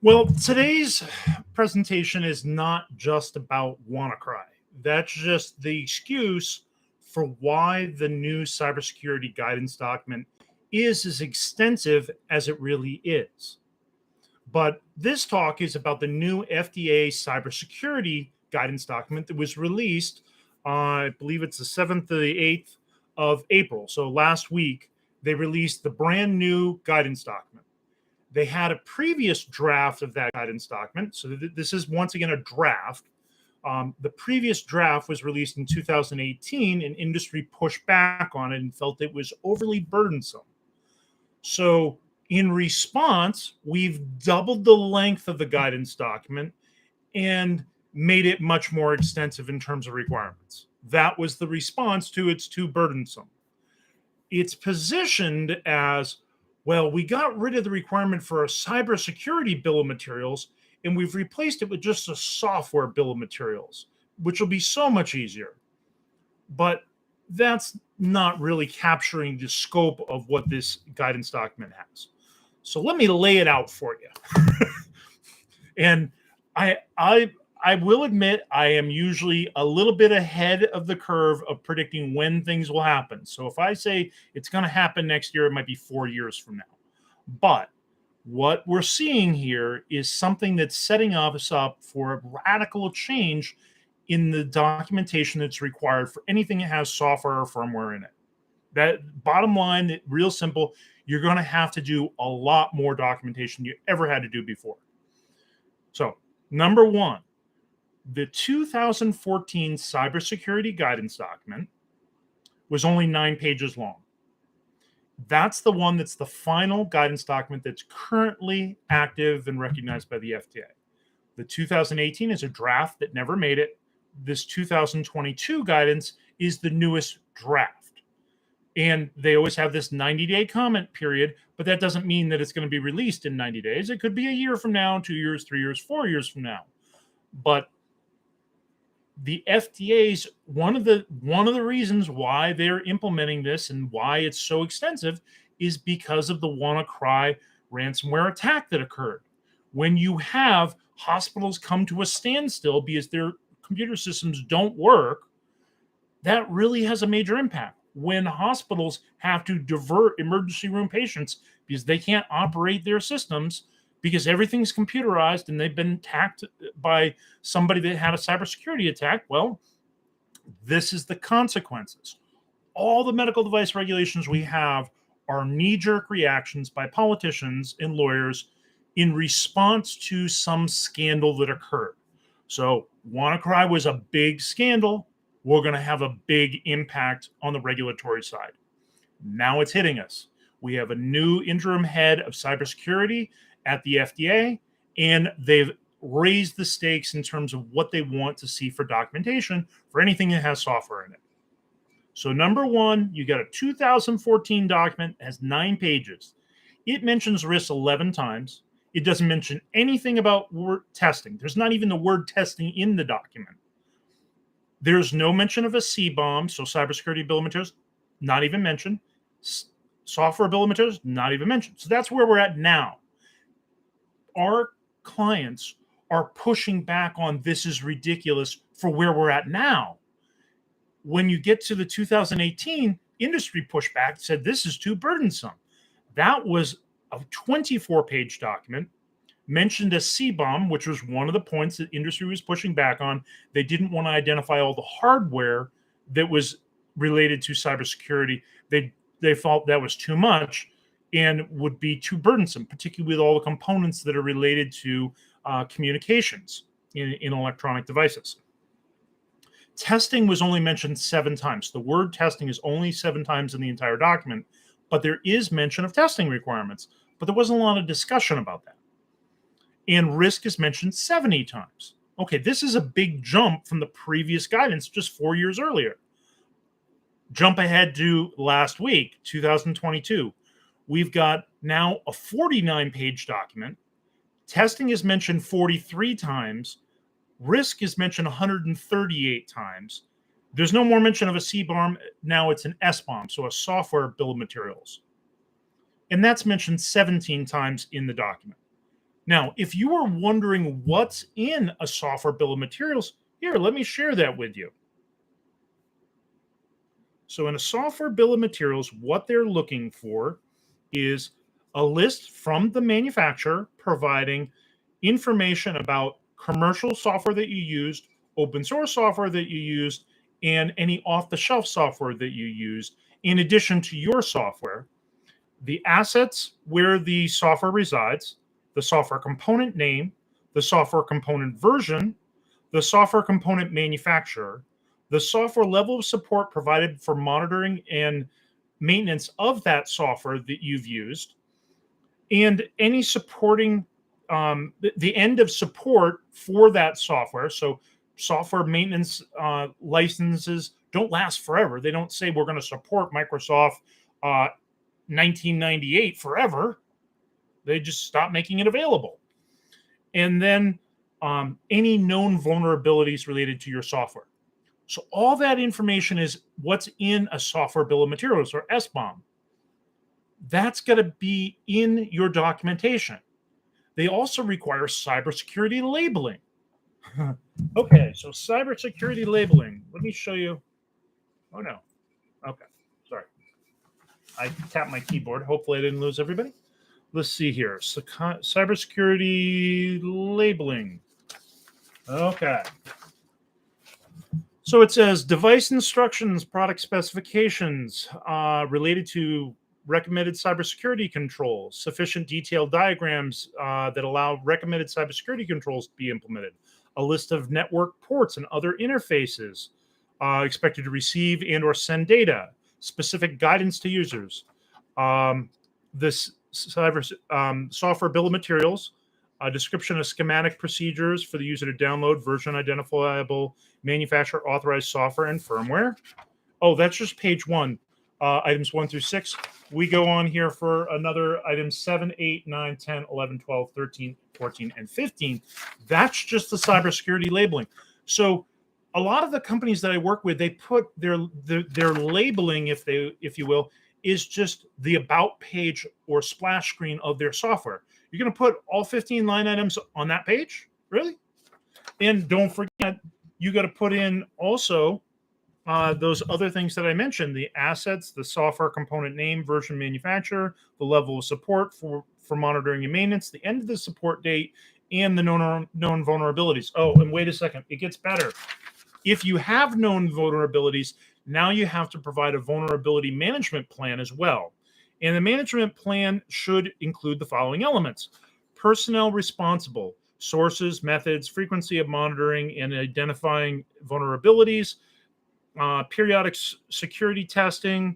Well, today's presentation is not just about WannaCry. That's just the excuse for why the new cybersecurity guidance document is as extensive as it really is. But this talk is about the new FDA cybersecurity guidance document that was released, I believe it's the 7th or the 8th of April. So last week, they released the brand new guidance document. They had a previous draft of that guidance document. So this is once again a draft. The previous draft was released in 2018, and industry pushed back on it and felt it was overly burdensome. So, in response, we've doubled the length of the guidance document and made it much more extensive in terms of requirements. That was the response to it's too burdensome. It's positioned as, well, we got rid of the requirement for a cybersecurity bill of materials and we've replaced it with just a software bill of materials, which will be so much easier. But that's not really capturing the scope of what this guidance document has. So let me lay it out for you. And I will admit I am usually a little bit ahead of the curve of predicting when things will happen. So if I say it's going to happen next year, it might be 4 years from now. But what we're seeing here is something that's setting us up for a radical change in the documentation that's required for anything that has software or firmware in it. That bottom line, real simple, you're going to have to do a lot more documentation you ever had to do before. So, number one, the 2014 cybersecurity guidance document was only 9 pages long. That's the one that's the final guidance document that's currently active and recognized by the FDA. The 2018 is a draft that never made it. This 2022 guidance is the newest draft. And they always have this 90-day comment period, but that doesn't mean that it's going to be released in 90 days. It could be a year from now, 2 years, 3 years, 4 years from now. But the FDA's one of the reasons why they're implementing this and why it's so extensive is because of the WannaCry ransomware attack that occurred. When you have hospitals come to a standstill because their computer systems don't work, that really has a major impact. When hospitals have to divert emergency room patients because they can't operate their systems because everything's computerized and they've been attacked by somebody that had a cybersecurity attack, well, this is the consequences. All the medical device regulations we have are knee-jerk reactions by politicians and lawyers in response to some scandal that occurred. So WannaCry was a big scandal. We're going to have a big impact on the regulatory side. Now it's hitting us. We have a new interim head of cybersecurity at the FDA, and they've raised the stakes in terms of what they want to see for documentation for anything that has software in it. So number one, you got a 2014 document that has 9 pages. It mentions risks 11 times. It doesn't mention anything about word testing. There's not even the word testing in the document. There's no mention of a CBOM, so cybersecurity bill of materials, not even mentioned. Software bill of materials, not even mentioned. So that's where we're at now. Our clients are pushing back on this is ridiculous for where we're at now. When you get to the 2018, industry pushback said this is too burdensome. That was a 24-page document, mentioned a CBOM, which was one of the points that industry was pushing back on. They didn't want to identify all the hardware that was related to cybersecurity. They felt that was too much and would be too burdensome, particularly with all the components that are related to communications in electronic devices. Testing was only mentioned 7 times. The word testing is only 7 times in the entire document, but there is mention of testing requirements, but there wasn't a lot of discussion about that. And risk is mentioned 70 times. Okay, this is a big jump from the previous guidance just 4 years earlier. Jump ahead to last week, 2022. We've got now a 49-page document. Testing is mentioned 43 times. Risk is mentioned 138 times. There's no more mention of a CBOM. Now it's an SBOM, so a software bill of materials. And that's mentioned 17 times in the document. Now, if you are wondering what's in a software bill of materials, here, let me share that with you. So in a software bill of materials, what they're looking for is a list from the manufacturer providing information about commercial software that you used, open source software that you used, and any off-the-shelf software that you used, in addition to your software, the assets where the software resides, the software component name, the software component version, the software component manufacturer, the software level of support provided for monitoring and maintenance of that software that you've used, and any supporting the end of support for that software. So software maintenance licenses don't last forever. They don't say we're going to support Microsoft 1998 forever. They just stop making it available. And then any known vulnerabilities related to your software. So all that information is what's in a software bill of materials, or SBOM. That's going to be in your documentation. They also require cybersecurity labeling. Okay, so cybersecurity labeling. Let me show you. Oh, no. Okay, sorry. I tapped my keyboard. Hopefully I didn't lose everybody. Let's see here. So, cybersecurity labeling. Okay. So it says device instructions, product specifications related to recommended cybersecurity controls, sufficient detailed diagrams that allow recommended cybersecurity controls to be implemented, a list of network ports and other interfaces expected to receive and or send data, specific guidance to users. This software bill of materials, a description of schematic procedures for the user to download version identifiable manufacturer authorized software and firmware. Oh, that's just page 1, items 1 through 6. We go on here for another items 7, 8, 9, 10, 11, 12, 13, 14, and 15. That's just the cybersecurity labeling. So a lot of the companies that I work with, they put their labeling, if you will, is just the about page or splash screen of their software. You're going to put all 15 line items on that page? Really? And don't forget, you got to put in also those other things that I mentioned, the assets, the software component name, version, manufacturer, the level of support for monitoring and maintenance, the end of the support date, and the known vulnerabilities. Oh, and wait a second, it gets better. If you have known vulnerabilities, now you have to provide a vulnerability management plan as well. And the management plan should include the following elements: personnel responsible, sources, methods, frequency of monitoring and identifying vulnerabilities, periodic security testing,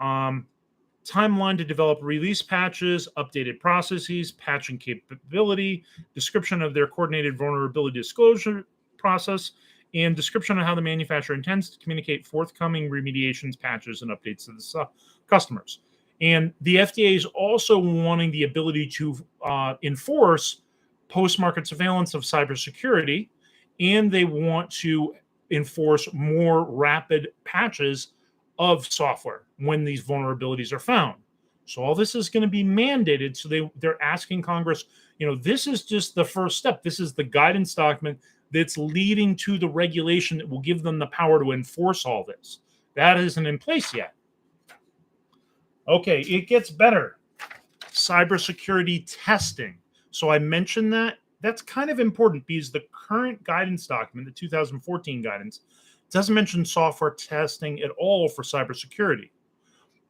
timeline to develop release patches, updated processes, patching capability, description of their coordinated vulnerability disclosure process, and description of how the manufacturer intends to communicate forthcoming remediations, patches, and updates to the customers. And the FDA is also wanting the ability to enforce post-market surveillance of cybersecurity, and they want to enforce more rapid patches of software when these vulnerabilities are found. So all this is going to be mandated. So they're asking Congress, this is just the first step. This is the guidance document that's leading to the regulation that will give them the power to enforce all this. That isn't in place yet. Okay, it gets better. Cybersecurity testing. So I mentioned that. That's kind of important because the current guidance document, the 2014 guidance, doesn't mention software testing at all for cybersecurity.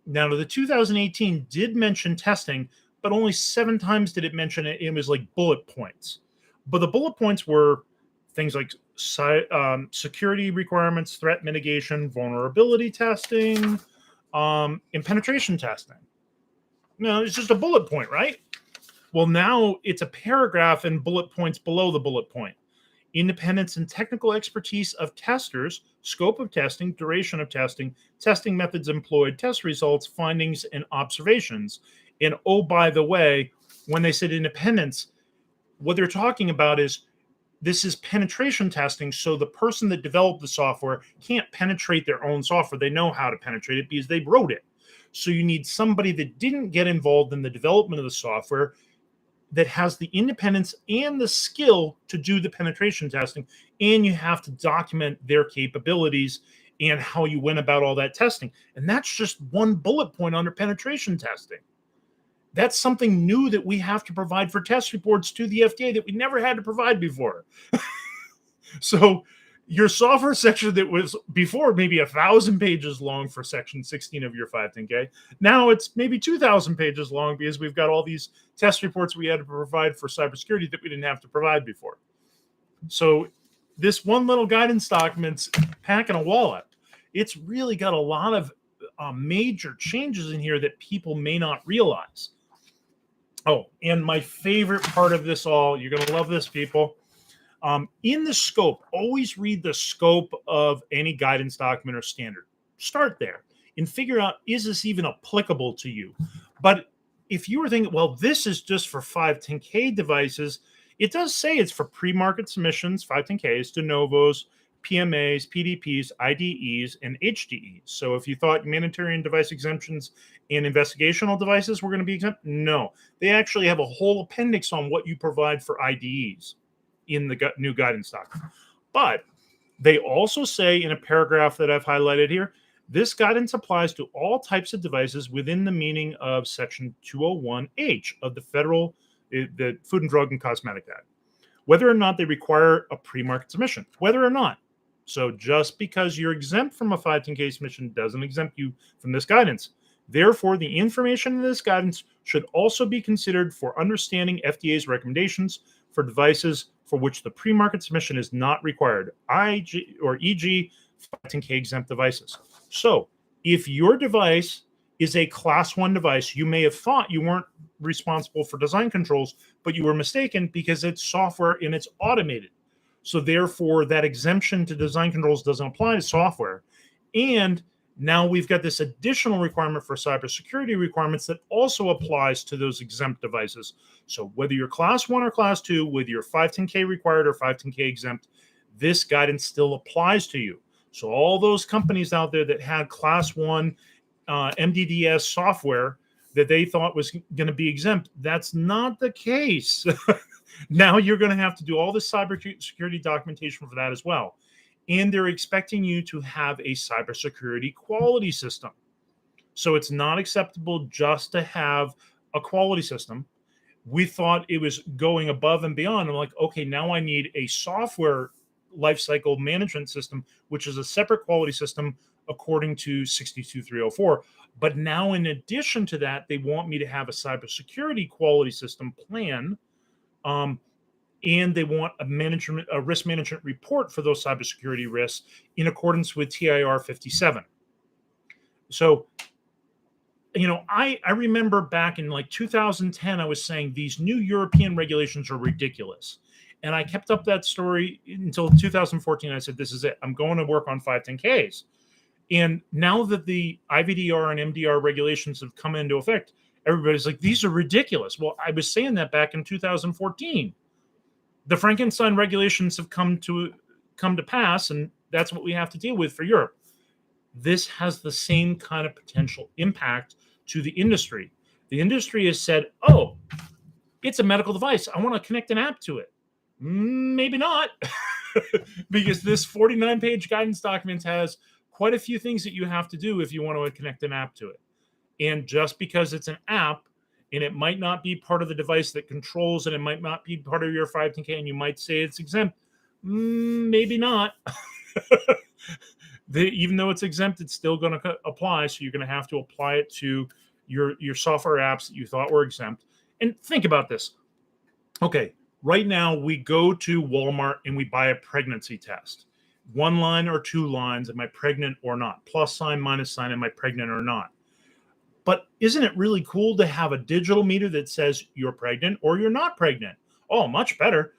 Now, the 2018 did mention testing, but only 7 times did it mention it. It was like bullet points. But the bullet points were things like security requirements, threat mitigation, vulnerability testing, and penetration testing. No, it's just a bullet point, right? Well, now it's a paragraph and bullet points below the bullet point. Independence and technical expertise of testers, scope of testing, duration of testing methods employed, test results, findings, and observations. And oh, by the way, when they said independence, what they're talking about is this is penetration testing. So the person that developed the software can't penetrate their own software. They know how to penetrate it because they wrote it. So you need somebody that didn't get involved in the development of the software that has the independence and the skill to do the penetration testing, and you have to document their capabilities and how you went about all that testing. And that's just one bullet point under penetration testing. That's something new that we have to provide for test reports to the FDA that we never had to provide before. So your software section that was before maybe 1,000 pages long for section 16 of your 510K, now it's maybe 2,000 pages long because we've got all these test reports we had to provide for cybersecurity that we didn't have to provide before. So this one little guidance document's packing a wallet. It's really got a lot of major changes in here that people may not realize. Oh, and my favorite part of this all, you're going to love this, people. In the scope, always read the scope of any guidance document or standard. Start there and figure out, is this even applicable to you? But if you were thinking, well, this is just for 510K devices, it does say it's for pre-market submissions, 510Ks, de novos, PMAs, PDPs, IDEs, and HDEs. So if you thought humanitarian device exemptions and investigational devices were going to be exempt, no. They actually have a whole appendix on what you provide for IDEs in the new guidance document. But they also say in a paragraph that I've highlighted here, this guidance applies to all types of devices within the meaning of Section 201H of the the Food and Drug and Cosmetic Act, whether or not they require a pre-market submission, whether or not. So just because you're exempt from a 510K submission doesn't exempt you from this guidance. Therefore, the information in this guidance should also be considered for understanding FDA's recommendations for devices for which the pre-market submission is not required, e.g., 510K exempt devices. So if your device is a class 1 device, you may have thought you weren't responsible for design controls, but you were mistaken because it's software and it's automated. So therefore, that exemption to design controls doesn't apply to software. And now we've got this additional requirement for cybersecurity requirements that also applies to those exempt devices. So whether you're class 1 or class 2, whether you're 510K required or 510K exempt, this guidance still applies to you. So all those companies out there that had class 1 MDDS software that they thought was going to be exempt, that's not the case. Now you're going to have to do all the cybersecurity documentation for that as well. And they're expecting you to have a cybersecurity quality system. So it's not acceptable just to have a quality system. We thought it was going above and beyond. I'm like, okay, now I need a software lifecycle management system, which is a separate quality system according to 62304. But now, in addition to that, they want me to have a cybersecurity quality system plan. And they want a risk management report for those cybersecurity risks in accordance with TIR 57. So, I remember back in like 2010, I was saying these new European regulations are ridiculous. And I kept up that story until 2014. I said, this is it. I'm going to work on 510Ks. And now that the IVDR and MDR regulations have come into effect, everybody's like, these are ridiculous. Well, I was saying that back in 2014. The Frankenstein regulations have come to pass, and that's what we have to deal with for Europe. This has the same kind of potential impact to the industry. The industry has said, oh, it's a medical device. I want to connect an app to it. Maybe not, because this 49-page guidance document has quite a few things that you have to do if you want to connect an app to it. And just because it's an app, and it might not be part of the device that controls it, it might not be part of your 510K, and you might say it's exempt. Maybe not. Even though it's exempt, it's still going to apply. So you're going to have to apply it to your software apps that you thought were exempt. And think about this. Okay, right now we go to Walmart and we buy a pregnancy test. 1 line or 2 lines, am I pregnant or not? Plus sign, minus sign, am I pregnant or not? But isn't it really cool to have a digital meter that says you're pregnant or you're not pregnant? Oh, much better.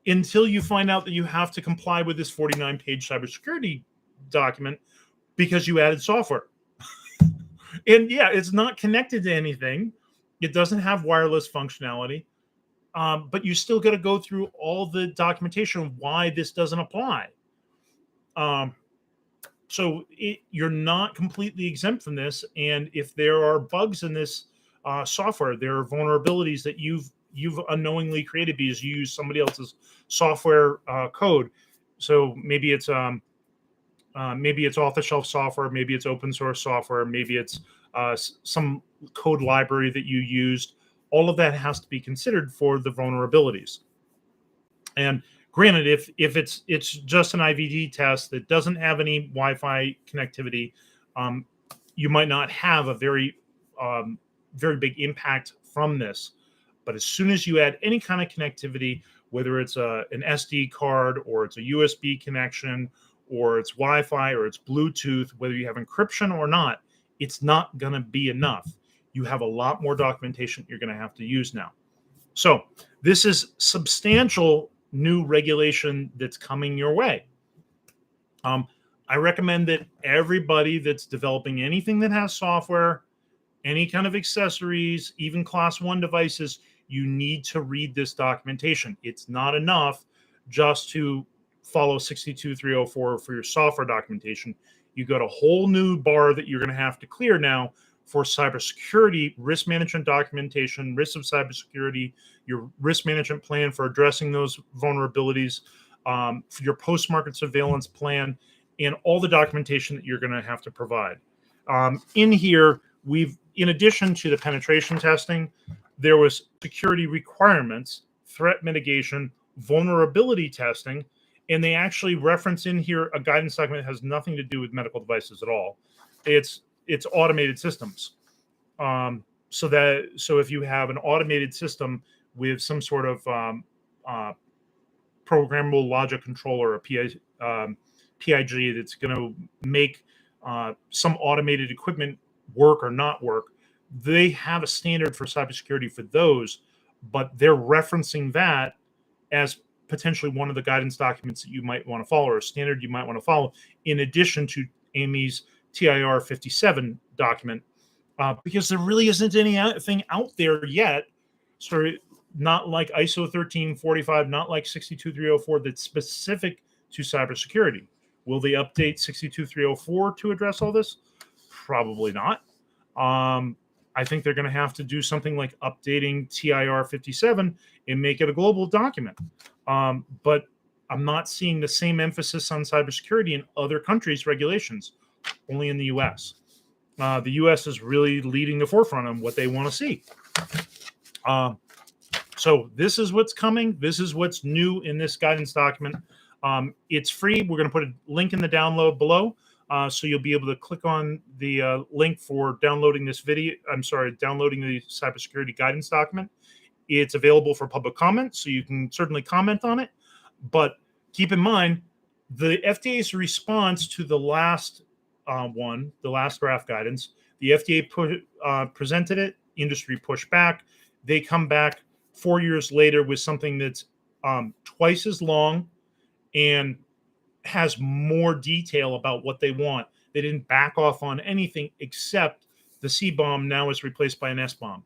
Until you find out that you have to comply with this 49-page cybersecurity document because you added software. And yeah, it's not connected to anything. It doesn't have wireless functionality. But you still got to go through all the documentation of why this doesn't apply. So you're not completely exempt from this. And if there are bugs in this software, there are vulnerabilities that you've you've unknowingly created because you use somebody else's software code. So maybe it's off-the-shelf software, maybe it's open source software, maybe it's some code library that you used. All of that has to be considered for the vulnerabilities. And granted, if it's just an IVD test that doesn't have any Wi-Fi connectivity, you might not have a very big impact from this. But as soon as you add any kind of connectivity, whether it's an SD card or it's a USB connection or it's Wi-Fi or it's Bluetooth, whether you have encryption or not, it's not going to be enough. You have a lot more documentation you're going to have to use now. So this is substantial new regulation that's coming your way. I recommend that everybody that's developing anything that has software, any kind of accessories, even class 1 devices, you need to read this documentation. It's not enough just to follow 62304 for your software documentation. You got a whole new bar that you're going to have to clear now for cybersecurity, risk management documentation, risks of cybersecurity, your risk management plan for addressing those vulnerabilities, for your post-market surveillance plan, and all the documentation that you're going to have to provide. In here, in addition to the penetration testing, there was security requirements, threat mitigation, vulnerability testing, and they actually reference in here a guidance document that has nothing to do with medical devices at all. It's automated systems. So if you have an automated system with some sort of programmable logic controller, a PIG that's going to make some automated equipment work or not work, they have a standard for cybersecurity for those, but they're referencing that as potentially one of the guidance documents that you might want to follow, or a standard you might want to follow, in addition to AMI's TIR 57 document, because there really isn't anything out there yet, not like ISO 13485, not like 62304, that's specific to cybersecurity. Will they update 62304 to address all this? Probably not. I think they're going to have to do something like updating TIR 57 and make it a global document. But I'm not seeing the same emphasis on cybersecurity in other countries' regulations, only in the U.S. The U.S. is really leading the forefront on what they want to see. So this is what's coming. This is what's new in this guidance document. It's free. We're going to put a link in the download below. So you'll be able to click on the link for downloading this video. Downloading the cybersecurity guidance document. It's available for public comment, so you can certainly comment on it. But keep in mind, the FDA's response to the last the last draft guidance, the FDA presented it, industry pushed back. They come back 4 years later with something that's twice as long and has more detail about what they want. They didn't back off on anything except the CBOM now is replaced by an SBOM.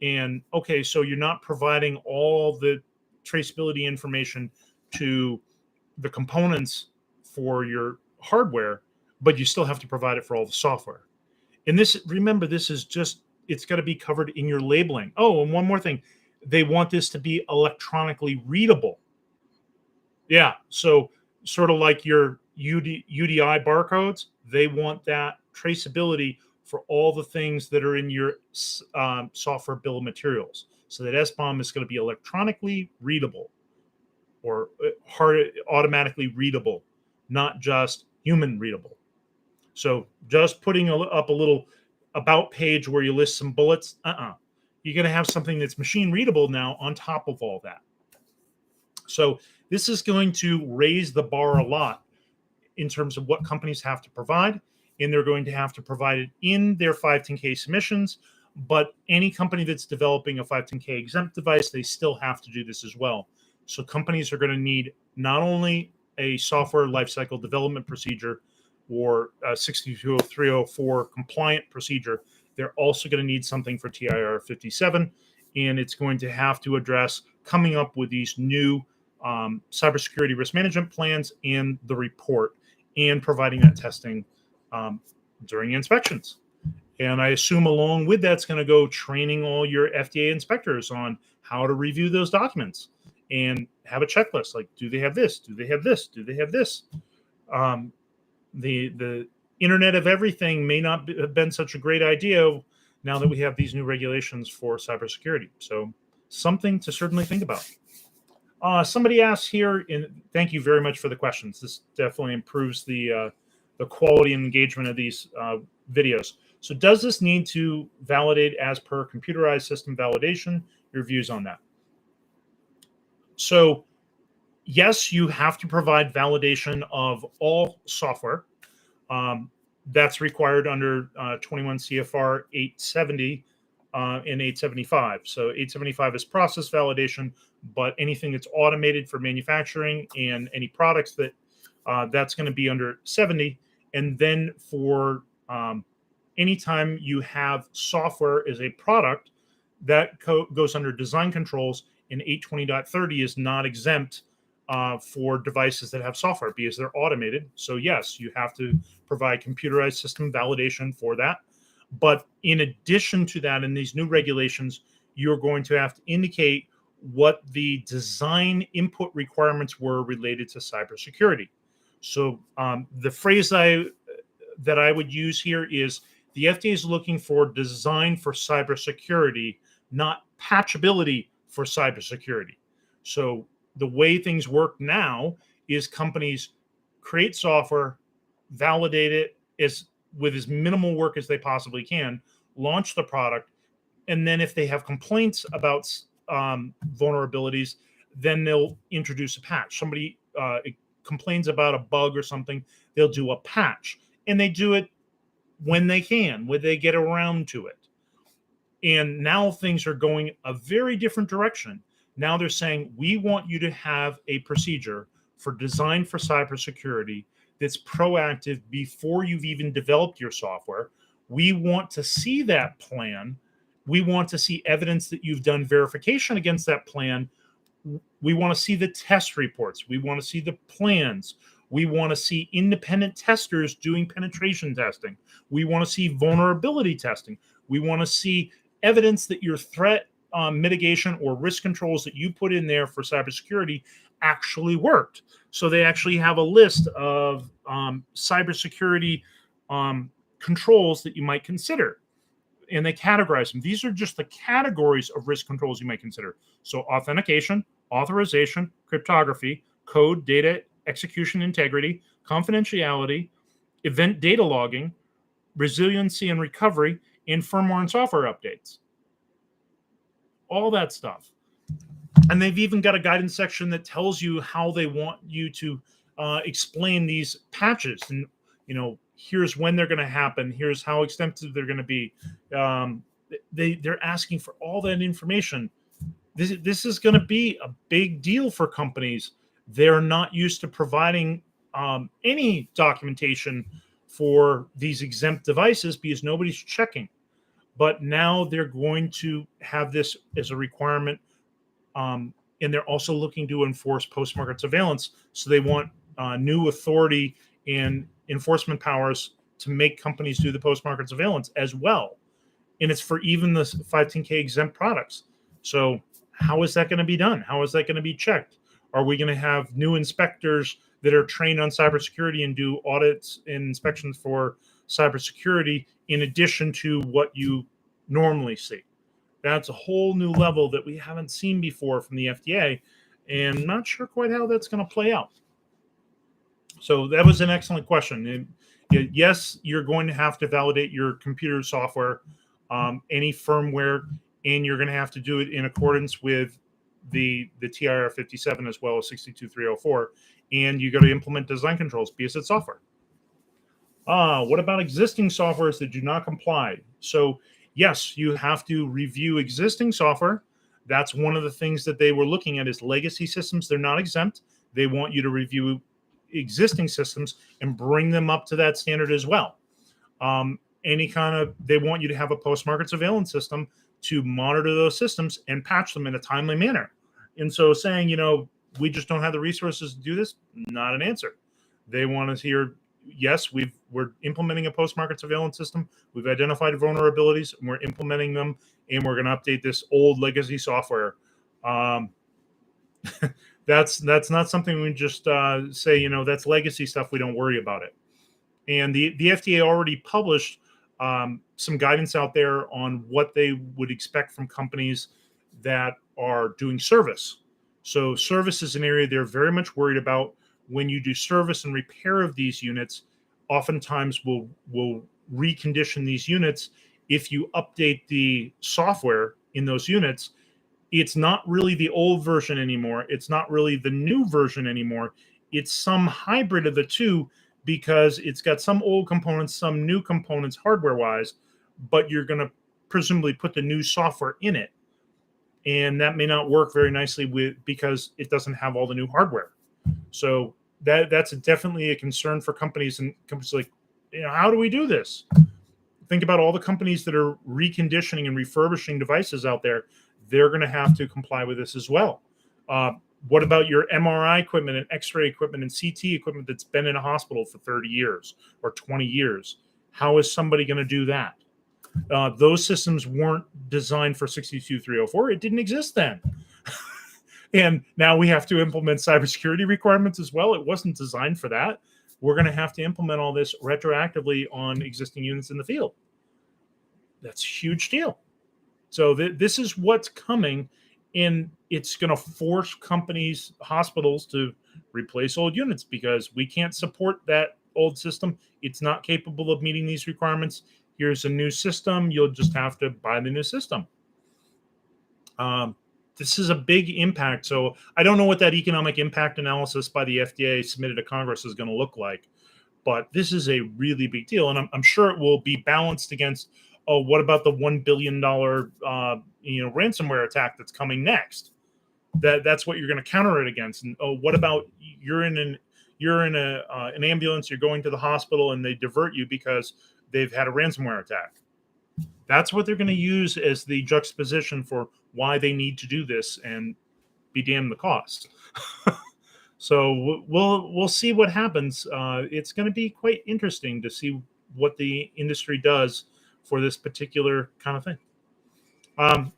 And okay, so you're not providing all the traceability information to the components for your hardware, but you still have to provide it for all the software. And this, remember, this is just, it's got to be covered in your labeling. Oh, and one more thing. They want this to be electronically readable. Yeah, so sort of like your UDI barcodes, they want that traceability for all the things that are in your software bill of materials. So that SBOM is going to be electronically readable or automatically readable, not just human readable. So just putting up a little about page where you list some bullets, you're going to have something that's machine readable now on top of all that. So this is going to raise the bar a lot in terms of what companies have to provide, and they're going to have to provide it in their 510K submissions. But any company that's developing a 510K exempt device, they still have to do this as well. So companies are going to need not only a software lifecycle development procedure or a 62304 compliant procedure, they're also going to need something for TIR 57, and it's going to have to address coming up with these new cybersecurity risk management plans and the report, and providing that testing during inspections. And I assume along with that's going to go training all your FDA inspectors on how to review those documents and have a checklist. Like, do they have this? Do they have this? Do they have this? The Internet of Everything may not have been such a great idea now that we have these new regulations for cybersecurity. So something to certainly think about. Somebody asks here, and thank you very much for the questions. This definitely improves the quality and engagement of these videos. So does this need to validate as per computerized system validation? Your views on that? So yes, you have to provide validation of all software. That's required under 21 CFR 870 and 875. So 875 is process validation, but anything that's automated for manufacturing and any products that that's going to be under 70. And then for anytime you have software as a product, that goes under design controls, and 820.30 is not exempt for devices that have software because they're automated. So yes, you have to provide computerized system validation for that. But in addition to that, in these new regulations, you're going to have to indicate what the design input requirements were related to cybersecurity. So the phrase that I would use here is the FDA is looking for design for cybersecurity, not patchability for cybersecurity. So the way things work now is companies create software, validate it with as minimal work as they possibly can, launch the product, and then if they have complaints about vulnerabilities, then they'll introduce a patch. Somebody complains about a bug or something, they'll do a patch, and they do it when they can, when they get around to it. And now things are going a very different direction. Now they're saying, we want you to have a procedure for design for cybersecurity that's proactive before you've even developed your software. We want to see that plan. We want to see evidence that you've done verification against that plan. We want to see the test reports. We want to see the plans. We want to see independent testers doing penetration testing. We want to see vulnerability testing. We want to see evidence that your threat mitigation or risk controls that you put in there for cybersecurity actually worked. So they actually have a list of cybersecurity controls that you might consider, and they categorize them. These are just the categories of risk controls you might consider. So authentication, authorization, cryptography, code, data, execution integrity, confidentiality, event data logging, resiliency and recovery, and firmware and software updates. All that stuff. And they've even got a guidance section that tells you how they want you to explain these patches. And, here's when they're going to happen. Here's how extensive they're going to be. They're asking for all that information. This is going to be a big deal for companies. They're not used to providing any documentation for these exempt devices because nobody's checking. But now they're going to have this as a requirement, and they're also looking to enforce post-market surveillance. So they want new authority and enforcement powers to make companies do the post-market surveillance as well. And it's for even the 510K exempt products. So how is that going to be done? How is that going to be checked? Are we going to have new inspectors that are trained on cybersecurity and do audits and inspections for cybersecurity in addition to what you normally see? That's a whole new level that we haven't seen before from the FDA, and I'm not sure quite how that's going to play out. So that was an excellent question. Yes, you're going to have to validate your computer software, any firmware, and you're going to have to do it in accordance with the TIR 57 as well as 62304, and you got to implement design controls because it's software. What about existing softwares that do not comply? So yes, you have to review existing software. That's one of the things that they were looking at is legacy systems. They're not exempt. They want you to review existing systems and bring them up to that standard as well. They want you to have a post-market surveillance system to monitor those systems and patch them in a timely manner. And so saying, we just don't have the resources to do this, not an answer. They want to hear, yes, we're implementing a post-market surveillance system. We've identified vulnerabilities, and we're implementing them, and we're going to update this old legacy software Um, that's not something we just say, that's legacy stuff. We don't worry about it. And the FDA already published some guidance out there on what they would expect from companies that are doing service. So service is an area they're very much worried about. When you do service and repair of these units, oftentimes we'll recondition these units. If you update the software in those units, it's not really the old version anymore. It's not really the new version anymore. It's some hybrid of the two, because it's got some old components, some new components hardware wise, but you're going to presumably put the new software in it. And that may not work very nicely because it doesn't have all the new hardware. So that's definitely a concern for companies, and companies like, how do we do this? Think about all the companies that are reconditioning and refurbishing devices out there. They're going to have to comply with this as well. What about your MRI equipment and X-ray equipment and CT equipment that's been in a hospital for 30 years or 20 years? How is somebody going to do that? Those systems weren't designed for 62304. It didn't exist then. And now we have to implement cybersecurity requirements as well. It wasn't designed for that. We're going to have to implement all this retroactively on existing units in the field. That's a huge deal. So this is what's coming. And it's going to force companies, hospitals, to replace old units because we can't support that old system. It's not capable of meeting these requirements. Here's a new system. You'll just have to buy the new system. This is a big impact. So I don't know what that economic impact analysis by the FDA submitted to Congress is going to look like, but this is a really big deal. And I'm sure it will be balanced against, what about the $1 billion ransomware attack that's coming next? That's what you're going to counter it against. And what about you're in an ambulance, you're going to the hospital, and they divert you because they've had a ransomware attack. That's what they're going to use as the juxtaposition for why they need to do this, and be damned the cost. So we'll see what happens. It's going to be quite interesting to see what the industry does for this particular kind of thing.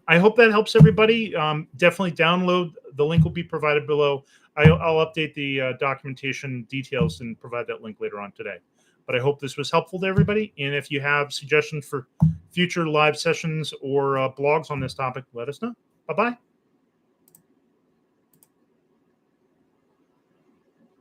I hope that helps everybody. Definitely download. The link will be provided below. I'll update the documentation details and provide that link later on today. But I hope this was helpful to everybody. And if you have suggestions for future live sessions or blogs on this topic, let us know. Bye-bye.